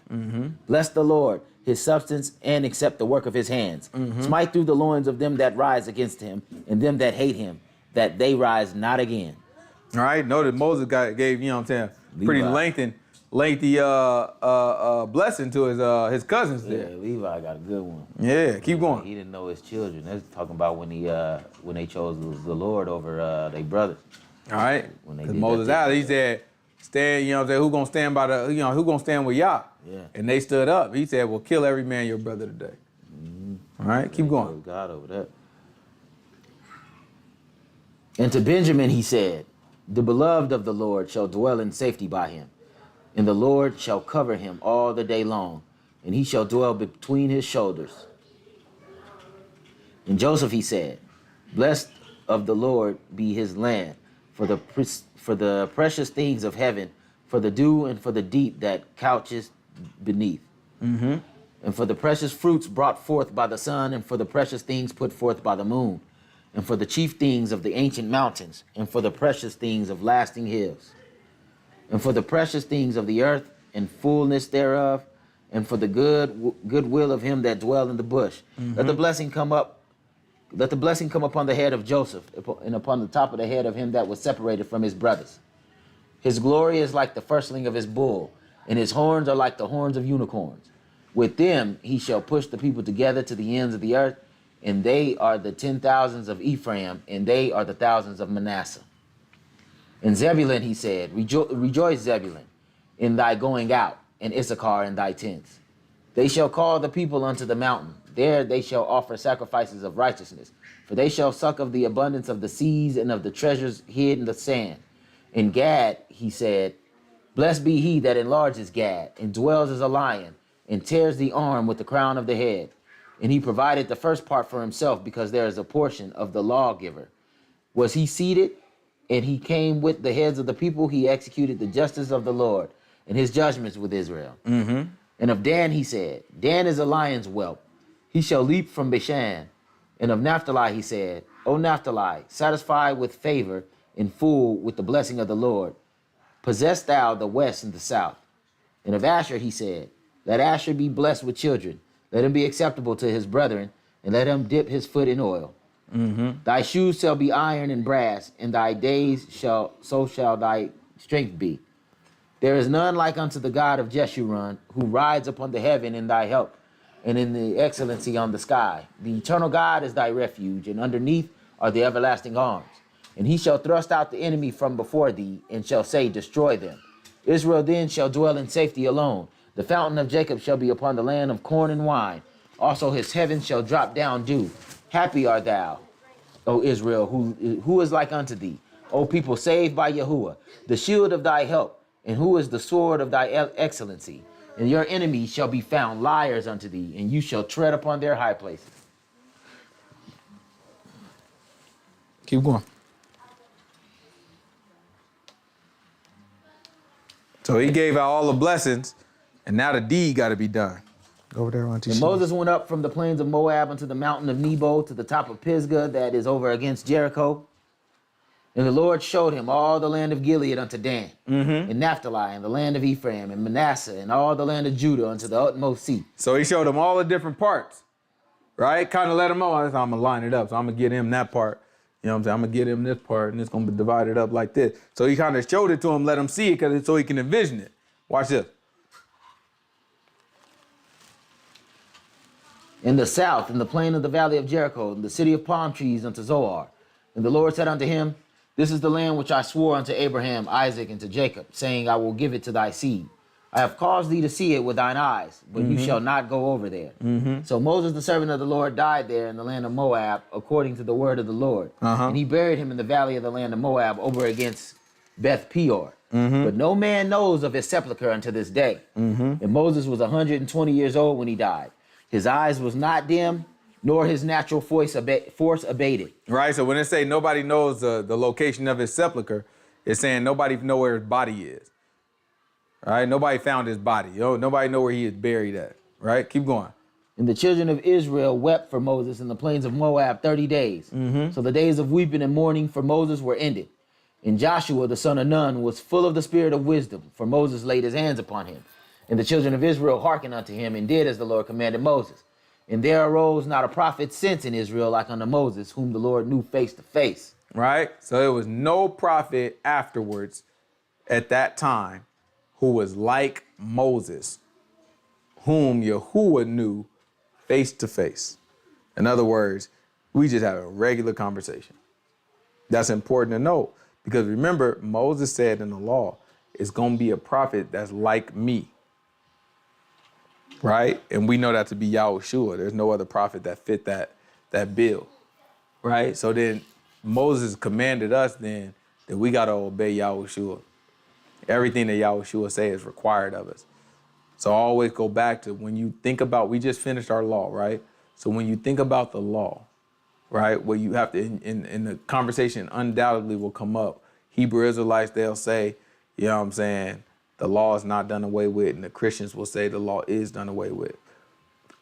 Bless the Lord, his substance, and accept the work of his hands. Smite through the loins of them that rise against him, and them that hate him, that they rise not again. All right, notice Moses gave, you know what I'm saying, pretty lengthy blessing to his cousins there. Yeah, Levi got a good one. Yeah, keep going. He didn't know his children. That's talking about when they chose the Lord over their brothers. All right, When they because did Moses that, out, he said, stand, you know what I'm saying, who gonna stand by the, who gonna stand with Yah? Yeah. And they stood up. He said, well, kill every man your brother today. All right, keep going. God over that. And to Benjamin he said, the beloved of the Lord shall dwell in safety by him, and the Lord shall cover him all the day long, and he shall dwell between his shoulders. And Joseph he said, blessed of the Lord be his land, for the precious things of heaven, for the dew and for the deep that couches beneath. And for the precious fruits brought forth by the sun, and for the precious things put forth by the moon, and for the chief things of the ancient mountains, and for the precious things of lasting hills, and for the precious things of the earth, and fullness thereof, and for the good will of him that dwell in the bush. Let the blessing come upon the head of Joseph, and upon the top of the head of him that was separated from his brothers. His glory is like the firstling of his bull, and his horns are like the horns of unicorns. With them he shall push the people together to the ends of the earth, and they are the 10,000s of Ephraim, and they are the thousands of Manasseh. And Zebulun, he said, rejoice, Zebulun, in thy going out, and Issachar in thy tents. They shall call the people unto the mountain. There they shall offer sacrifices of righteousness. For they shall suck of the abundance of the seas and of the treasures hid in the sand. In Gad, he said, blessed be he that enlarges Gad, and dwells as a lion, and tears the arm with the crown of the head. And he provided the first part for himself, because there is a portion of the lawgiver. Was he seated? And he came with the heads of the people. He executed the justice of the Lord and his judgments with Israel. Mm-hmm. And of Dan he said, Dan is a lion's whelp. He shall leap from Bashan. And of Naphtali he said, O Naphtali, satisfied with favor and full with the blessing of the Lord, possess thou the west and the south. And of Asher he said, let Asher be blessed with children. Let him be acceptable to his brethren, and let him dip his foot in oil. Mm-hmm. Thy shoes shall be iron and brass, and thy days shall thy strength be. There is none like unto the God of Jeshurun, who rides upon the heaven in thy help, and in the excellency on the sky. The eternal God is thy refuge, and underneath are the everlasting arms. And he shall thrust out the enemy from before thee, and shall say, destroy them. Israel then shall dwell in safety alone. The fountain of Jacob shall be upon the land of corn and wine. Also his heavens shall drop down dew. Happy art thou, O Israel, who is like unto thee, O people saved by Yahuwah, the shield of thy help, and who is the sword of thy excellency. And your enemies shall be found liars unto thee, and you shall tread upon their high places. Keep going. So he gave out all the blessings, and now the deed got to be done. Go over there on And Moses went up from the plains of Moab unto the mountain of Nebo to the top of Pisgah that is over against Jericho. And the Lord showed him all the land of Gilead unto Dan, and Naphtali, and the land of Ephraim, and Manasseh, and all the land of Judah unto the utmost sea. So he showed him all the different parts, right? Kind of let him know, I'm going to line it up. So I'm going to get him that part. You know what I'm saying? I'm going to get him this part, and it's going to be divided up like this. So he kind of showed it to him, let him see it, so he can envision it. Watch this. In the south, in the plain of the valley of Jericho, in the city of palm trees unto Zoar. And the Lord said unto him, this is the land which I swore unto Abraham, Isaac, and to Jacob, saying, I will give it to thy seed. I have caused thee to see it with thine eyes, but you shall not go over there. So Moses, the servant of the Lord, died there in the land of Moab, according to the word of the Lord. And he buried him in the valley of the land of Moab, over against Beth Peor. But no man knows of his sepulchre unto this day. And Moses was 120 years old when he died. His eyes was not dim, nor his natural force abated. Right, so when it say nobody knows the location of his sepulcher, it's saying nobody know where his body is. Right, nobody found his body. Nobody know where he is buried at. Right, keep going. And the children of Israel wept for Moses in the plains of Moab 30 days. So the days of weeping and mourning for Moses were ended. And Joshua, the son of Nun, was full of the spirit of wisdom, for Moses laid his hands upon him. And the children of Israel hearkened unto him, and did as the Lord commanded Moses. And there arose not a prophet since in Israel like unto Moses, whom the Lord knew face to face. Right, so there was no prophet afterwards at that time who was like Moses, whom Yahuwah knew face to face. In other words, we just have a regular conversation. That's important to know, because remember, Moses said in the law, it's going to be a prophet that's like me. Right? And we know that to be Yahushua. There's no other prophet that fit that bill. Right? So then Moses commanded us then that we got to obey Yahushua. Everything that Yahushua says is required of us. So I always go back to when you think about, we just finished our law, right? So when you think about the law, right, what you have to, in the conversation undoubtedly will come up. Hebrew Israelites, they'll say, you know what I'm saying, the law is not done away with, and the Christians will say the law is done away with.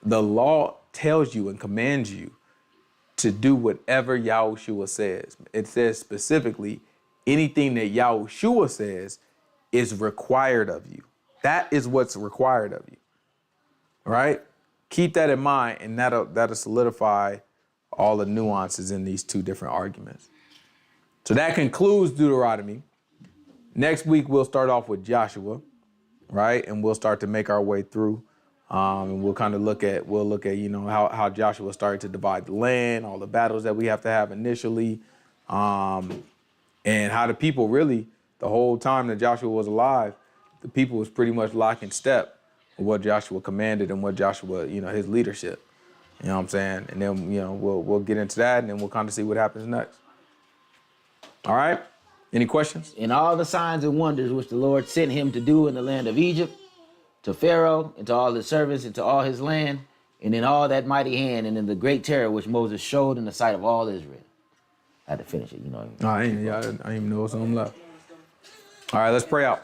The law tells you and commands you to do whatever Yahushua says. It says specifically, anything that Yahushua says is required of you. That is what's required of you, right? Keep that in mind, and that'll solidify all the nuances in these two different arguments. So that concludes Deuteronomy. Next week, we'll start off with Joshua, right? And we'll start to make our way through. And we'll kind of look at, how Joshua started to divide the land, all the battles that we have to have initially. And how the people really, the whole time that Joshua was alive, the people was pretty much lock in step with what Joshua commanded and what Joshua, his leadership. You know what I'm saying? And then, we'll get into that, and then we'll kind of see what happens next. All right? Any questions? And all the signs and wonders which the Lord sent him to do in the land of Egypt, to Pharaoh, and to all his servants, and to all his land, and in all that mighty hand, and in the great terror which Moses showed in the sight of all Israel. I had to finish it, I didn't even know what's on left. All right, let's pray out.